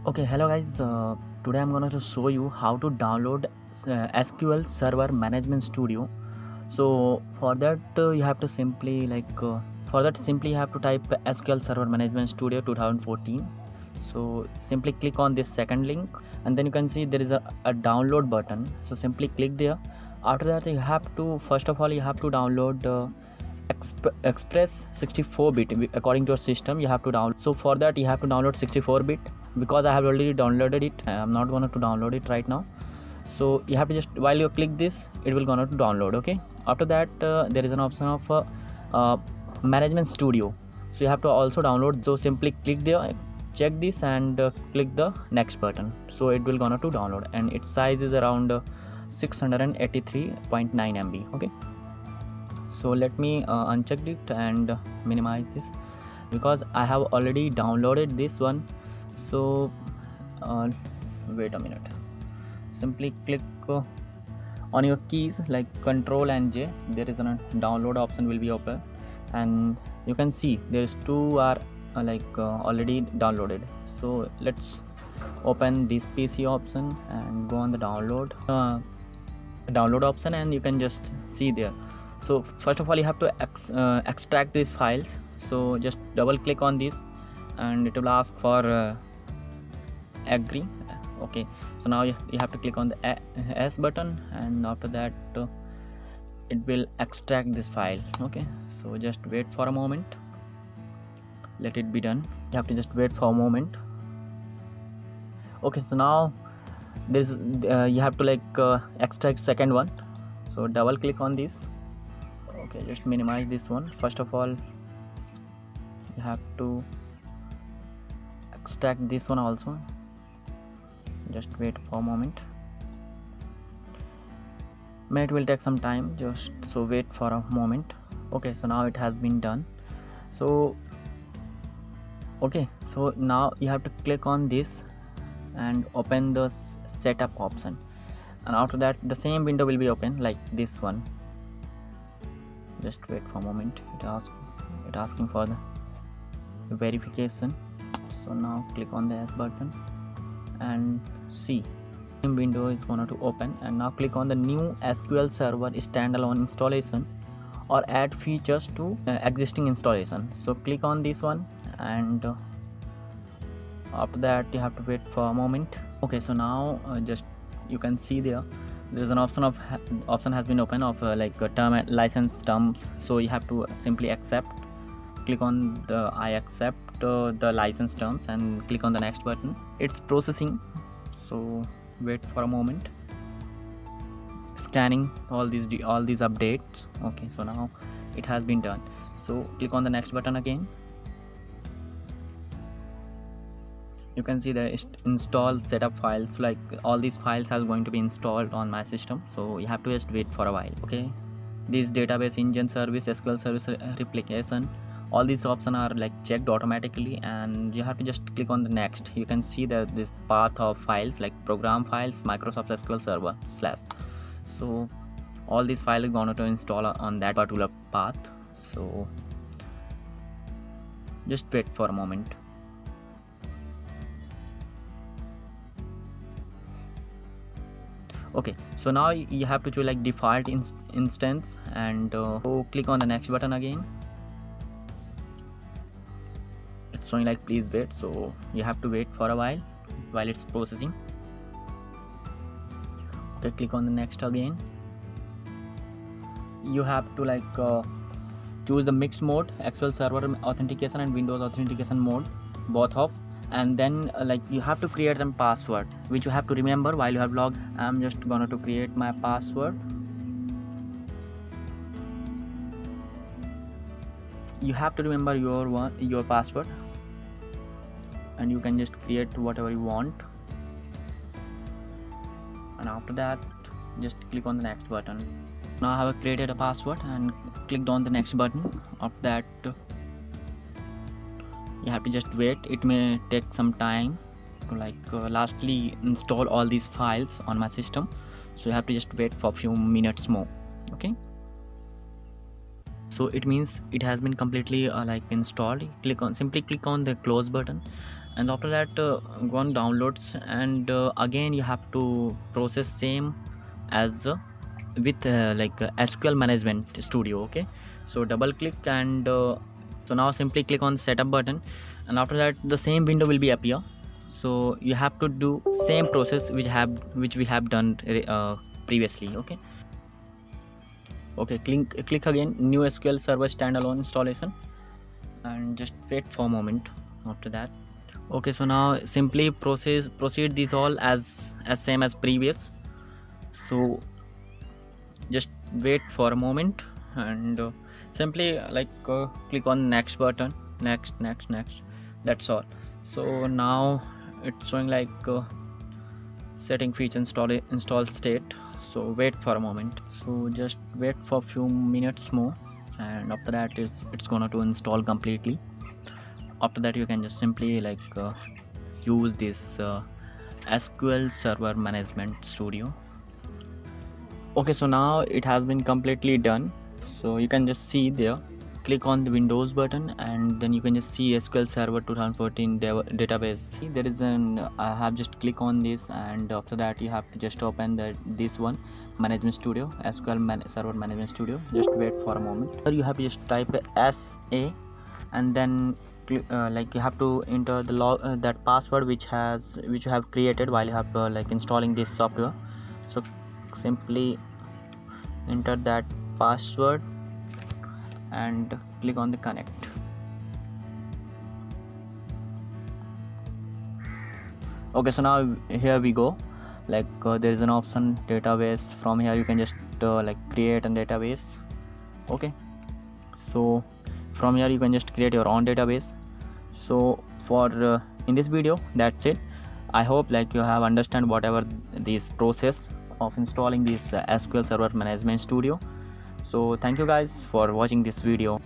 Okay, hello guys. Today I'm going to show you how to download SQL Server Management Studio. So for that you have to simply you have to type SQL Server Management Studio 2014. So simply click on this second link, and then you can see there is a download button. So simply click there. After that you have to first of all you have to download Express 64-bit. According to your system you have to download. So for that you have to download 64-bit. Because I have already downloaded it, I'm not going to download it right now. So you have to just, while you click this, it will gonna to download. Okay, after that there is an option of Management Studio, so you have to also download. So simply click there, check this, and click the next button. So it will gonna to download, and its size is around 683.9 MB. Okay, so let me uncheck it and minimize this, because I have already downloaded this one. So wait a minute. Simply click on your keys like Control and J. There is a download option will be open, and you can see there's two are already downloaded. So let's open this PC option and go on the download option, and you can just see there. So first of all you have to extract these files. So just double click on this, and it will ask for agree. Okay, so now you have to click on the S button, and after that it will extract this file. Okay, so just wait for a moment, let it be done. You have to just wait for a moment. Okay, so now this you have to extract second one. So double click on this. Okay, just minimize this one. First of all you have to extract this one also. Just wait for a moment. It will take some time, just so wait for a moment. Okay, so now it has been done. So okay, so now you have to click on this and open the setup option, and after that the same window will be open like this one. Just wait for a moment. It asking for the verification. So now click on the S button and see same window is going to open. And now click on the new SQL Server standalone installation or add features to existing installation. So click on this one, and after that you have to wait for a moment. Okay, so now just you can see there's an option has been open of term and license terms. So you have to simply accept. Click on the I accept the license terms, and click on the next button. It's processing, so wait for a moment. Scanning all these updates. Okay, so now it has been done. So click on the next button again. You can see the install setup files. Like all these files are going to be installed on my system, so you have to just wait for a while. Okay, this database engine service, SQL service replication, all these options are checked automatically, and you have to just click on the next. You can see that this path of files like program files, Microsoft SQL Server / so all these files are going to install on that particular path. So just wait for a moment. Okay, so now you have to choose default instance, and so click on the next button again. It's showing please wait, so you have to wait for a while it's processing. Okay, click on the next again. You have to choose the mixed mode, SQL Server authentication and Windows authentication mode, both of, and then you have to create a password which you have to remember while you have logged. I'm just gonna to create my password. You have to remember your password, and you can just create whatever you want. And after that just click on the next button. Now I have created a password and clicked on the next button. After that you have to just wait. It may take some time to lastly install all these files on my system, so you have to just wait for a few minutes more. Okay, so it means it has been completely installed. Simply click on the close button, and after that go on downloads, and again you have to process same as with SQL Management Studio. Okay, so double click, and so now simply click on setup button, and after that the same window will be appear. So you have to do same process which we have done previously. Okay, click again new SQL Server standalone installation, and just wait for a moment after that. Okay, so now simply proceed these all as same as previous. So just wait for a moment, and simply click on next button, next, that's all. So now it's showing setting feature install state. So wait for a moment, so just wait for a few minutes more, and after that it's gonna to install completely. After that you can just simply use this SQL Server Management Studio. Okay, so now it has been completely done. So you can just see there, click on the Windows button, and then you can just see SQL Server 2014 database. See, there is I have just click on this, and after that you have to just open this one, Management Studio, SQL Server Management Studio. Just wait for a moment. Here you have to just type SA, and then you have to enter the that password which you have created while you have installing this software. So simply enter that password and click on the connect. Okay, so now here we go, there is an option database. From here you can just create a database. Okay, so from here you can just create your own database. So for in this video, that's it. I hope you have understand whatever this process of installing this SQL Server Management Studio. So thank you guys for watching this video.